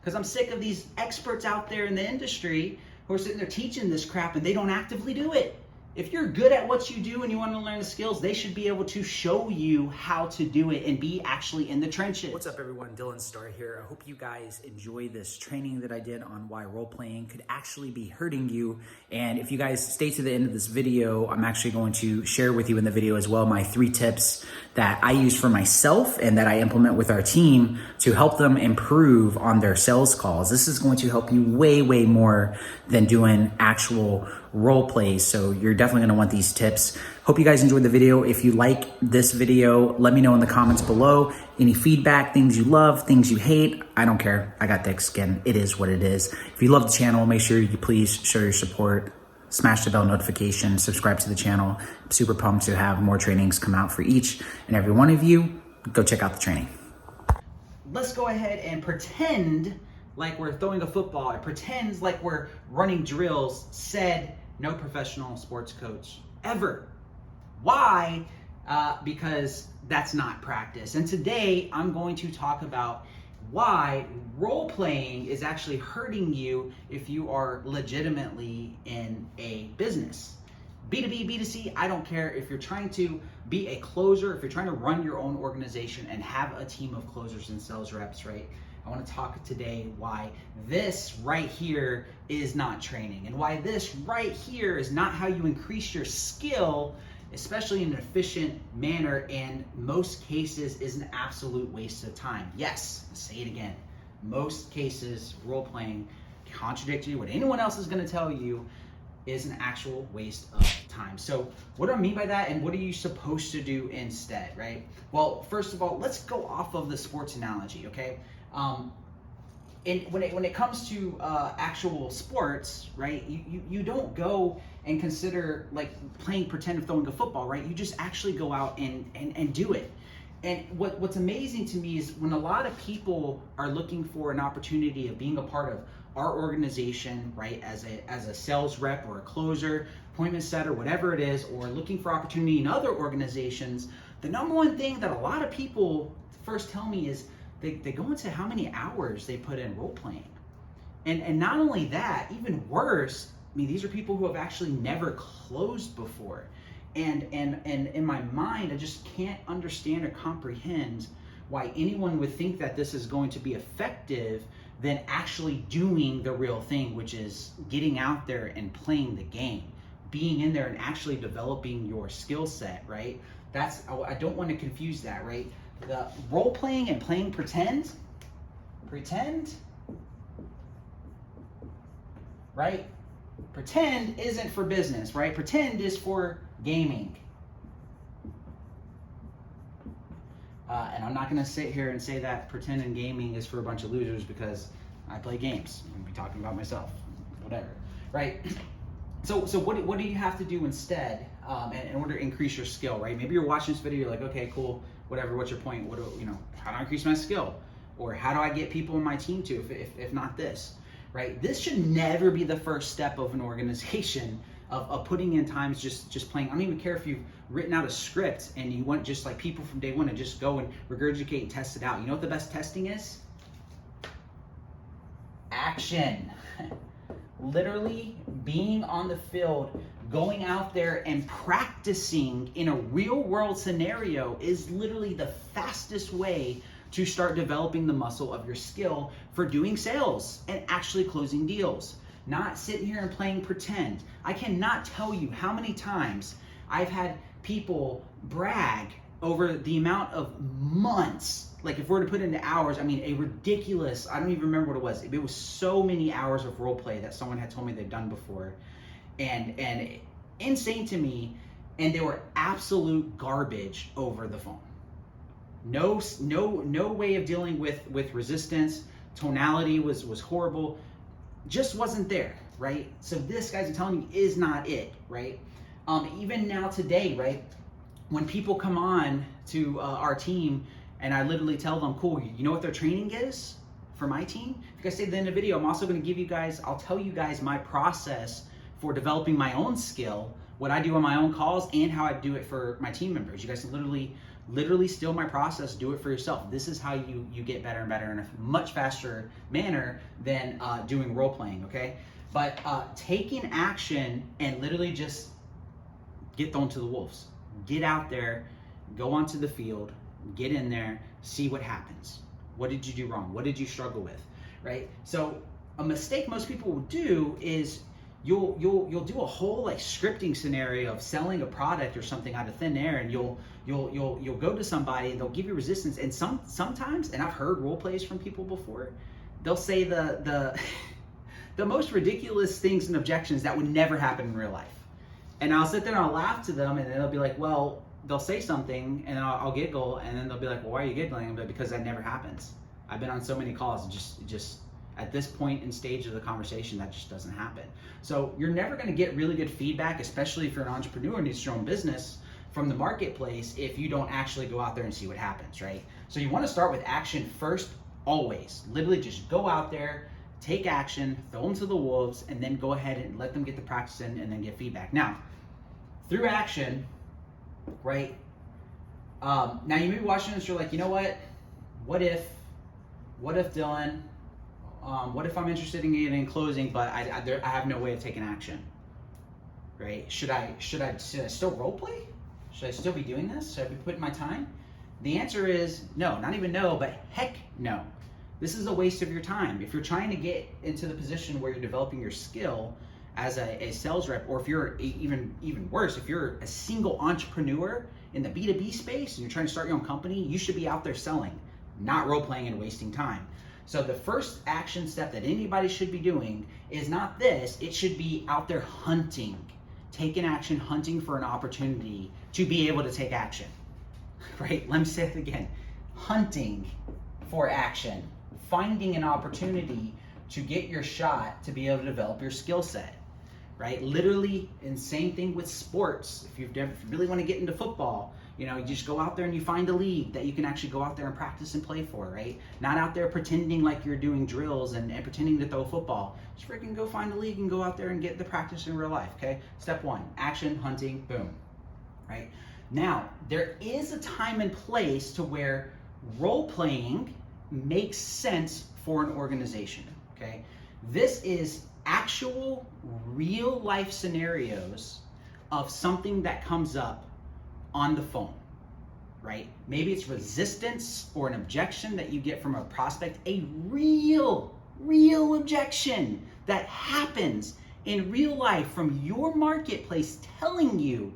because I'm sick of these experts out there in the industry who are sitting there teaching this crap and they don't actively do it. If you're good at what you do and you want to learn the skills, they should be able to show you how to do it and be actually in the trenches. What's up everyone, Starr here. I hope you guys enjoy this training that I did on why role-playing could actually be hurting you. And if you guys stay to the end of this video, I'm actually going to share with you in the video as well my 3 tips that I use for myself and that I implement with our team to help them improve on their sales calls. This is going to help you way more than doing actual role plays. So you're definitely going to want these tips. Hope you guys enjoyed the video. If you like this video, let me know in the comments below. Any feedback, things you love, things you hate, I don't care. I got thick skin. It is what it is. If you love the channel, make sure you please show your support. Smash the bell notification, subscribe to the channel. I'm super pumped to have more trainings come out for each and every one of you. Go check out the training. Let's go ahead and pretend like we're throwing a football. It pretends like we're running drills, said no professional sports coach ever. Why? Because that's not practice. And today I'm going to talk about why role-playing is actually hurting you if you are legitimately in a business. B2B, B2C, I don't care. If you're trying to be a closer, if you're trying to run your own organization and have a team of closers and sales reps, right? I want to talk today why this right here is not training and why this right here is not how you increase your skill, especially in an efficient manner, and most cases is an absolute waste of time. Yes, I'll say it again. Most cases, role-playing, contradictory what anyone else is going to tell you, is an actual waste of time. So what do I mean by that, and what are you supposed to do instead, right? Well, first of all, let's go off of the sports analogy, okay? And when it comes to actual sports, right, you don't go and consider like playing pretend of throwing a football, right? You just actually go out and do it. And what's amazing to me is when a lot of people are looking for an opportunity of being a part of our organization, right, as a sales rep or a closer, appointment setter, whatever it is, or looking for opportunity in other organizations, the number one thing that a lot of people first tell me is they go into how many hours they put in role playing. And not only that, even worse, I mean, these are people who have actually never closed before. And in my mind, I just can't understand or comprehend why anyone would think that this is going to be effective than actually doing the real thing, which is getting out there and playing the game, being in there and actually developing your skill set, right? I don't want to confuse that, right? The role playing and playing pretend, right? Pretend isn't for business, right? Pretend is for gaming. And I'm not going to sit here and say that pretend and gaming is for a bunch of losers because I play games. I'm going to be talking about myself, whatever, right? So what do you have to do instead in order to increase your skill, right? Maybe you're watching this video, you're like, okay, cool, whatever, what's your point? How do I increase my skill? Or how do I get people in my team to, if not this, right? This should never be the first step of an organization of putting in times just playing. I don't even care if you've written out a script and you want just like people from day one to just go and regurgitate and test it out. You know what the best testing is? Action. Literally being on the field, going out there and practicing in a real world scenario is literally the fastest way to start developing the muscle of your skill for doing sales and actually closing deals. Not sitting here and playing pretend. I cannot tell you how many times I've had people brag over the amount of months, like if we're to put into hours, I mean a ridiculous, I don't even remember what it was. It was so many hours of role play that someone had told me they'd done before, and insane to me, and they were absolute garbage over the phone. No way of dealing with resistance. Tonality was horrible. Just wasn't there, right? So this, guys, I'm telling you, is not it, right? Even now today, right? When people come on to our team and I literally tell them, cool, you know what their training is for my team? If you guys stay to the end of the video, I'm also going to give you guys, I'll tell you guys my process for developing my own skill, what I do on my own calls, and how I do it for my team members. You guys can literally Literally steal my process, do it for yourself. This is how you get better and better in a much faster manner than doing role playing, okay? But taking action and literally just get thrown to the wolves. Get out there, go onto the field, get in there, see what happens. What did you do wrong? What did you struggle with, right? So a mistake most people will do is you'll do a whole like scripting scenario of selling a product or something out of thin air, and you'll go to somebody and they'll give you resistance. And sometimes, and I've heard role plays from people before, they'll say the most ridiculous things and objections that would never happen in real life. And I'll sit there and I'll laugh to them, and then they'll be like, well, they'll say something and I'll giggle, and then they'll be like, well, why are you giggling? But because that never happens. I've been on so many calls, just at this point in stage of the conversation, that just doesn't happen. So you're never going to get really good feedback, especially if you're an entrepreneur and needs your own business, from the marketplace if you don't actually go out there and see what happens, right? So you want to start with action first, always. Literally just go out there, take action, throw them to the wolves, and then go ahead and let them get the practice in and then get feedback. Now, through action, right? Now you may be watching this, you're like, you know what if Dylan, what if I'm interested in getting closing, but I have no way of taking action, right? Should I still role play? Should I still be doing this? Should I be putting my time? The answer is no, not even no, but heck no. This is a waste of your time. If you're trying to get into the position where you're developing your skill as a sales rep, or if you're even worse, if you're a single entrepreneur in the B2B space and you're trying to start your own company, you should be out there selling, not role playing and wasting time. So the first action step that anybody should be doing is not this, it should be out there hunting, taking action, hunting for an opportunity to be able to take action, right? Let me say it again, hunting for action, finding an opportunity to get your shot to be able to develop your skill set, right? Literally, and same thing with sports. If you really want to get into football, you just go out there and you find a league that you can actually go out there and practice and play for, right? Not out there pretending like you're doing drills and pretending to throw football. Just freaking go find a league and go out there and get the practice in real life, okay? Step one, action, hunting, boom, right? Now, there is a time and place to where role-playing makes sense for an organization, okay? This is actual real-life scenarios of something that comes up on the phone, right? Maybe it's resistance or an objection that you get from a prospect, a real objection that happens in real life from your marketplace telling you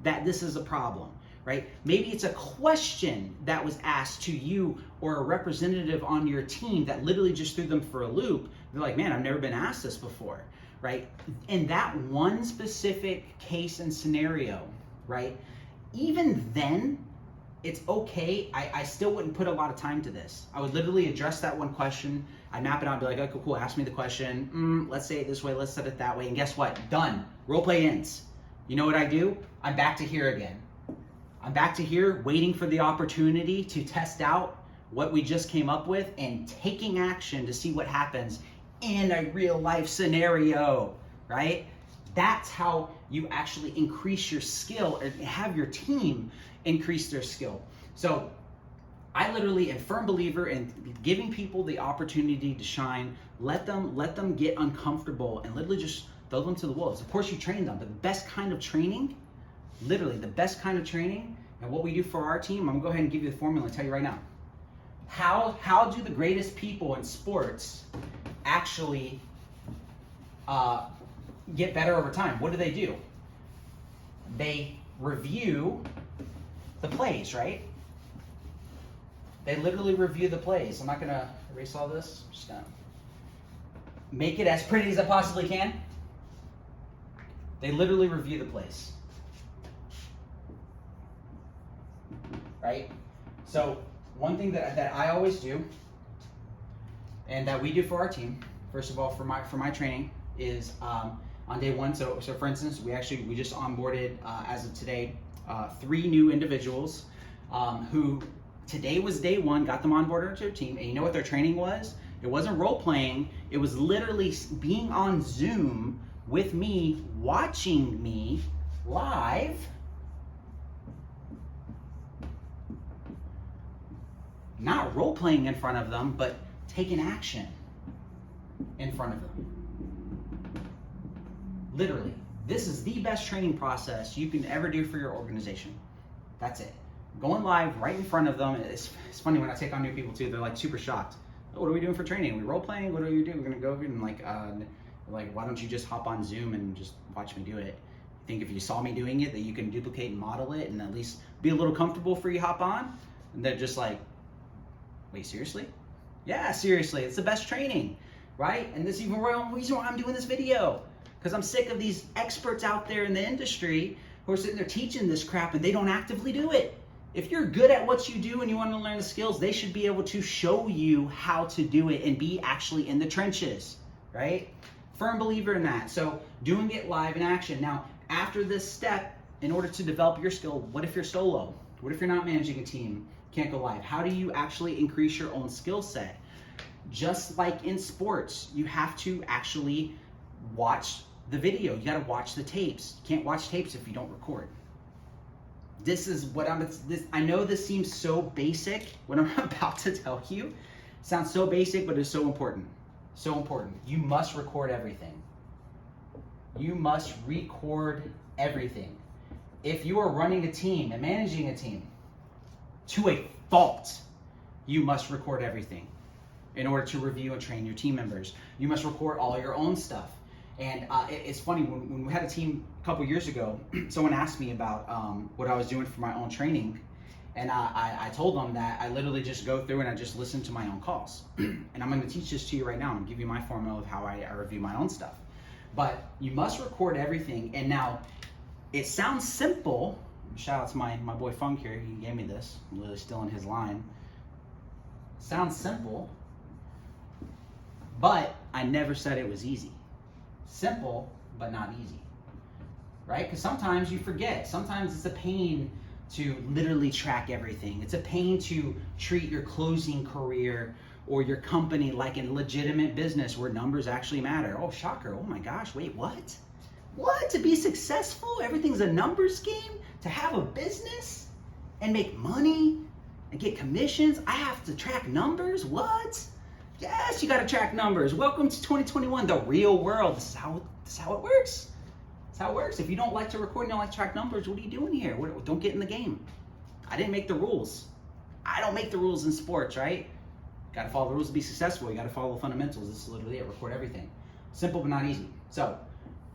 that this is a problem, right? Maybe it's a question that was asked to you or a representative on your team that literally just threw them for a loop. They're like, man, I've never been asked this before, right? In that one specific case and scenario, right? Even then, it's okay. I still wouldn't put a lot of time to this. I would literally address that one question. I'd map it out and be like, okay, cool, ask me the question. Let's say it this way, let's set it that way. And guess what? Done. Role play ends. You know what I do? I'm back to here again. I'm back to here waiting for the opportunity to test out what we just came up with and taking action to see what happens in a real life scenario, right? That's how you actually increase your skill and have your team increase their skill. So I literally am a firm believer in giving people the opportunity to shine. Let them get uncomfortable and literally just throw them to the wolves. Of course you train them, but the best kind of training, literally the best kind of training, and what we do for our team, I'm gonna go ahead and give you the formula and tell you right now. How do the greatest people in sports actually get better over time? What do? They review the plays, right? They literally review the plays. I'm not gonna erase all this. I'm just gonna make it as pretty as I possibly can. They literally review the plays, right? So one thing that I always do, and that we do for our team, first of all, for my training, is on day one. So for instance, we just onboarded as of today 3 new individuals who today was day one, got them onboarded to our team, and you know what their training was? It wasn't role playing. It was literally being on Zoom with me, watching me live not role-playing in front of them, but taking action in front of them. Literally, this is the best training process you can ever do for your organization. That's it. Going live right in front of them. It's funny when I take on new people too, they're like super shocked. Oh, what are we doing for training? Are we role-playing? What are you doing? We're gonna go over and like, why don't you just hop on Zoom and just watch me do it? I think if you saw me doing it, that you can duplicate and model it and at least be a little comfortable before you hop on. And they're just like, wait, seriously? Yeah, seriously, it's the best training, right? And this is even one reason why I'm doing this video, because I'm sick of these experts out there in the industry who are sitting there teaching this crap and they don't actively do it. If you're good at what you do and you want to learn the skills, they should be able to show you how to do it and be actually in the trenches, right? Firm believer in that. So doing it live in action. Now, after this step, in order to develop your skill, what if you're solo? What if you're not managing a team? Can't go live. How do you actually increase your own skill set? Just like in sports, you have to actually watch the video. You got to watch the tapes. You can't watch tapes if you don't record. This is what I know this seems so basic, what I'm about to tell you. Sounds so basic, but it's so important. So important. You must record everything. You must record everything. If you are running a team and managing a team to a fault, you must record everything in order to review and train your team members. You must record all your own stuff. And it's funny, when we had a team a couple years ago, someone asked me about what I was doing for my own training. And I told them that I literally just go through and I just listen to my own calls. And I'm going to teach this to you right now and give you my formula of how I review my own stuff. But you must record everything. And now, it sounds simple. Shout out to my boy Funk here. He gave me this. I'm literally stealing his line. Sounds simple, but I never said it was easy. Simple, but not easy, right? Because sometimes you forget. Sometimes it's a pain to literally track everything. It's a pain to treat your closing career or your company like a legitimate business where numbers actually matter. Oh, shocker. Oh my gosh, wait, what? What? To be successful, everything's a numbers game? To have a business and make money and get commissions, I have to track numbers? What? Yes, you gotta track numbers. Welcome to 2021, the real world. This is how it works. That's how it works. If you don't like to record and you don't like to track numbers, what are you doing here? Don't get in the game. I didn't make the rules. I don't make the rules in sports, right? Gotta follow the rules to be successful. You gotta follow the fundamentals. This is literally it. Record everything. Simple but not easy. So,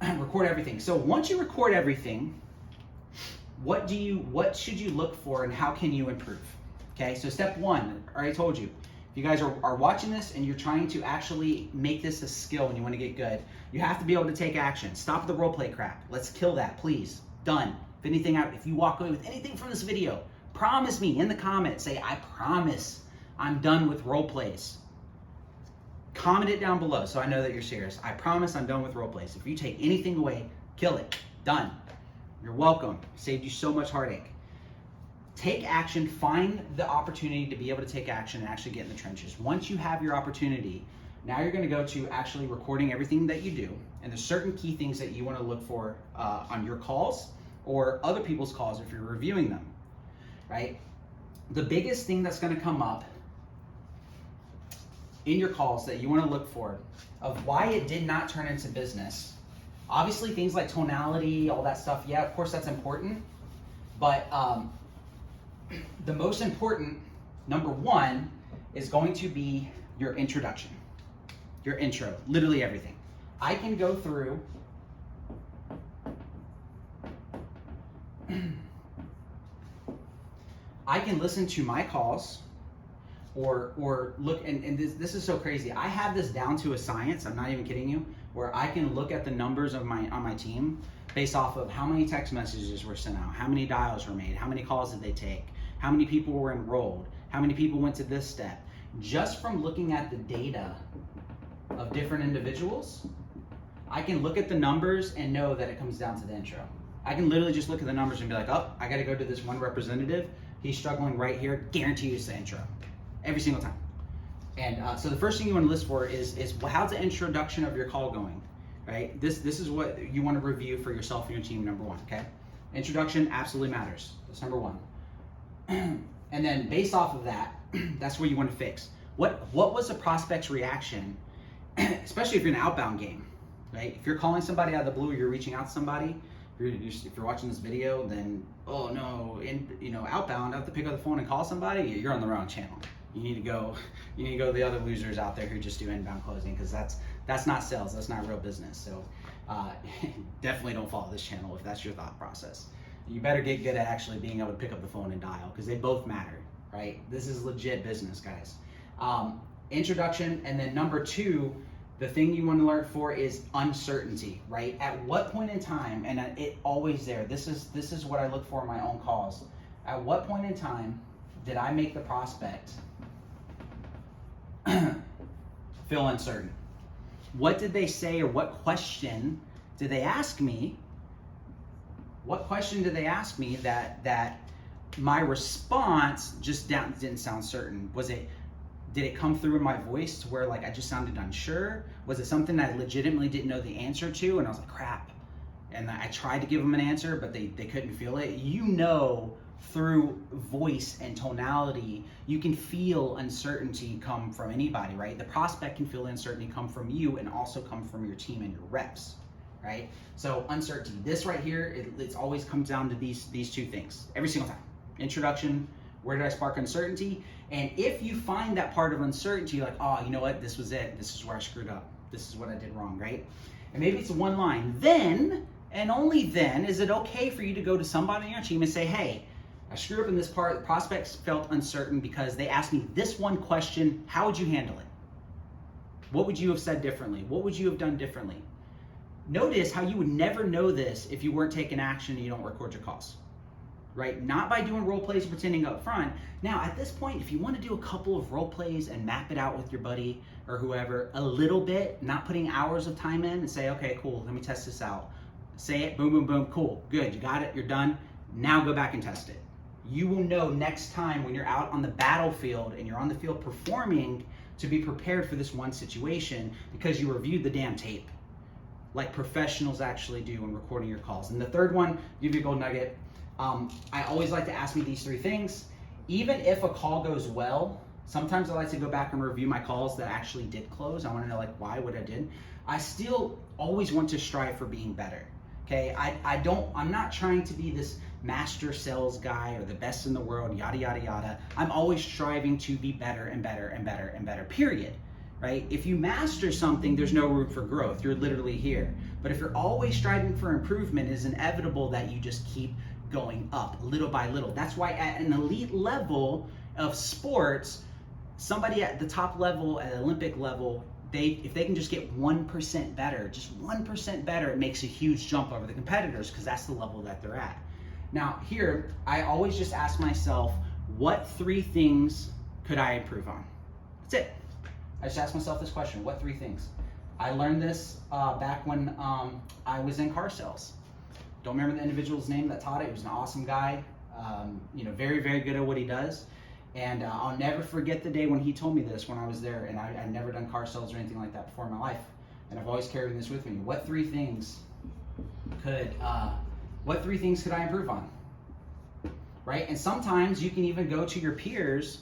record everything. So once you record everything, what should you look for and how can you improve? Okay, so step one, I already told you. If you guys are watching this and you're trying to actually make this a skill and you want to get good, you have to be able to take action. Stop the role play crap. Let's kill that, please. Done. If you walk away with anything from this video, promise me in the comments, say, I promise I'm done with role plays. Comment it down below so I know that you're serious. I promise I'm done with role plays. If you take anything away, kill it. Done. You're welcome. Saved you so much heartache. Take action, find the opportunity to be able to take action and actually get in the trenches. Once you have your opportunity, now you're gonna go to actually recording everything that you do. And there's certain key things that you wanna look for on your calls or other people's calls if you're reviewing them, right? The biggest thing that's gonna come up in your calls that you wanna look for of why it did not turn into business. Obviously things like tonality, all that stuff, yeah, of course that's important, but the most important, number one, is going to be your introduction, your intro, literally everything. I can go through I can listen to my calls or look, and this is so crazy. I have this down to a science, I'm not even kidding you, where I can look at the numbers of on my team based off of how many text messages were sent out, how many dials were made, how many calls did they take, how many people were enrolled, how many people went to this step. Just from looking at the data of different individuals, I can look at the numbers and know that it comes down to the intro. I can literally just look at the numbers and be like, oh, I gotta go to this one representative. He's struggling right here, guarantee you it's the intro. Every single time. And so the first thing you wanna list for is how's the introduction of your call going, right? This is what you wanna review for yourself and your team, number one, okay? Introduction absolutely matters, that's number one. And then based off of that, That's where you want to fix. What was the prospect's reaction, especially if you're in an outbound game, right? If you're calling somebody out of the blue, you're reaching out to somebody, if you're watching this video, then, oh no, outbound, I have to pick up the phone and call somebody, you're on the wrong channel. You need to go to the other losers out there who just do inbound closing, because that's not sales, that's not real business. So definitely don't follow this channel if that's your thought process. You better get good at actually being able to pick up the phone and dial, because they both matter, right? This is legit business, guys. Introduction, and then number 2, the thing you want to learn for is uncertainty, right? At what point in time, and it always there, this is what I look for in my own calls. At what point in time did I make the prospect feel uncertain? What did they say, or what question did they ask me? What question did they ask me that my response just didn't sound certain? Did it come through in my voice to where like I just sounded unsure? Was it something I legitimately didn't know the answer to, and I was like, crap? And I tried to give them an answer, but they couldn't feel it. Through voice and tonality, you can feel uncertainty come from anybody, right? The prospect can feel uncertainty come from you, and also come from your team and your reps, right? So uncertainty, this right here, it's always comes down to these 2 things every single time. Introduction, where did I spark uncertainty? And if you find that part of uncertainty, like, oh, you know what, this was it, this is where I screwed up, this is what I did wrong, right? And maybe it's one line, then, and only then, is it okay for you to go to somebody on your team and say, hey, I screwed up in this part, the prospects felt uncertain because they asked me this one question, how would you handle it? What would you have said differently? What would you have done differently? Notice how you would never know this if you weren't taking action and you don't record your calls, right? Not by doing role plays and pretending up front. Now, at this point, if you want to do a couple of role plays and map it out with your buddy or whoever a little bit, not putting hours of time in, and say, okay, cool, let me test this out. Say it, boom, boom, boom, cool, good, you got it, you're done. Now go back and test it. You will know next time when you're out on the battlefield and you're on the field performing to be prepared for this one situation, because you reviewed the damn tape like professionals actually do when recording your calls. And the third one, give you a gold nugget. I always like to ask me these 3 things. Even if a call goes well, sometimes I like to go back and review my calls that actually did close. I want to know like why, what I did. I still always want to strive for being better. Okay, I'm not trying to be this master sales guy or the best in the world, yada, yada, yada. I'm always striving to be better and better and better and better, period, right? If you master something, there's no room for growth. You're literally here. But if you're always striving for improvement, it's inevitable that you just keep going up little by little. That's why at an elite level of sports, somebody at the top level, at Olympic level, if they can just get 1% better, just 1% better, it makes a huge jump over the competitors, because that's the level that they're at. Now here, I always just ask myself, what 3 things could I improve on? That's it. I just ask myself this question, what 3 things? I learned this back when I was in car sales. Don't remember the individual's name that taught it. He was an awesome guy, very, very good at what he does. And I'll never forget the day when he told me this when I was there, and I'd never done car sales or anything like that before in my life. And I've always carried this with me. What 3 things could I improve on? Right? And sometimes you can even go to your peers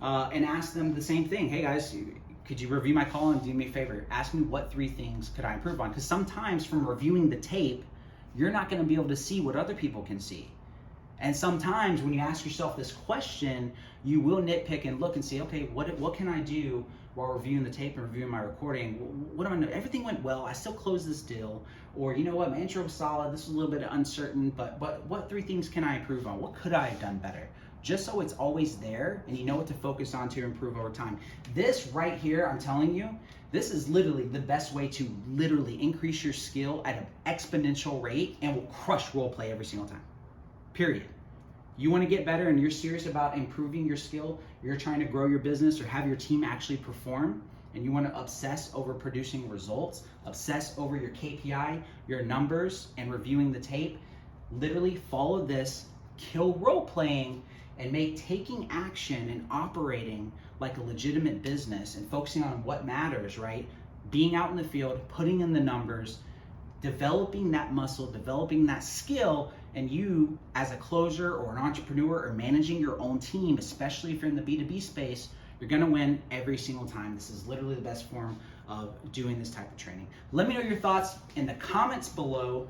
and ask them the same thing. Hey guys, could you review my call and do me a favor? Ask me what 3 things could I improve on? Because sometimes from reviewing the tape, you're not going to be able to see what other people can see. And sometimes when you ask yourself this question, you will nitpick and look and see, okay, what can I do while reviewing the tape and reviewing my recording? What do I know? Everything went well. I still closed this deal. Or you know what, my intro was solid. This was a little bit uncertain, but what 3 things can I improve on? What could I have done better? Just so it's always there and you know what to focus on to improve over time. This right here, I'm telling you, this is literally the best way to literally increase your skill at an exponential rate and will crush role play every single time. Period. You want to get better and you're serious about improving your skill, you're trying to grow your business or have your team actually perform, and you want to obsess over producing results, obsess over your KPI, your numbers, and reviewing the tape, literally follow this, kill role playing, and make taking action and operating like a legitimate business and focusing on what matters, right? Being out in the field, putting in the numbers, developing that muscle, developing that skill, and you as a closer or an entrepreneur or managing your own team, especially if you're in the B2B space, you're gonna win every single time. This is literally the best form of doing this type of training. Let me know your thoughts in the comments below.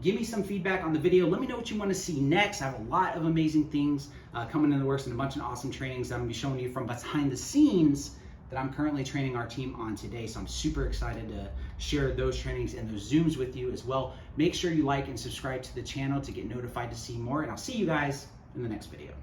Give me some feedback on the video. Let me know what you want to see next. I have a lot of amazing things coming in the works and a bunch of awesome trainings that I'm gonna be showing you from behind the scenes that I'm currently training our team on today. So I'm super excited to share those trainings and those Zooms with you as well. Make sure you like and subscribe to the channel to get notified to see more, and I'll see you guys in the next video.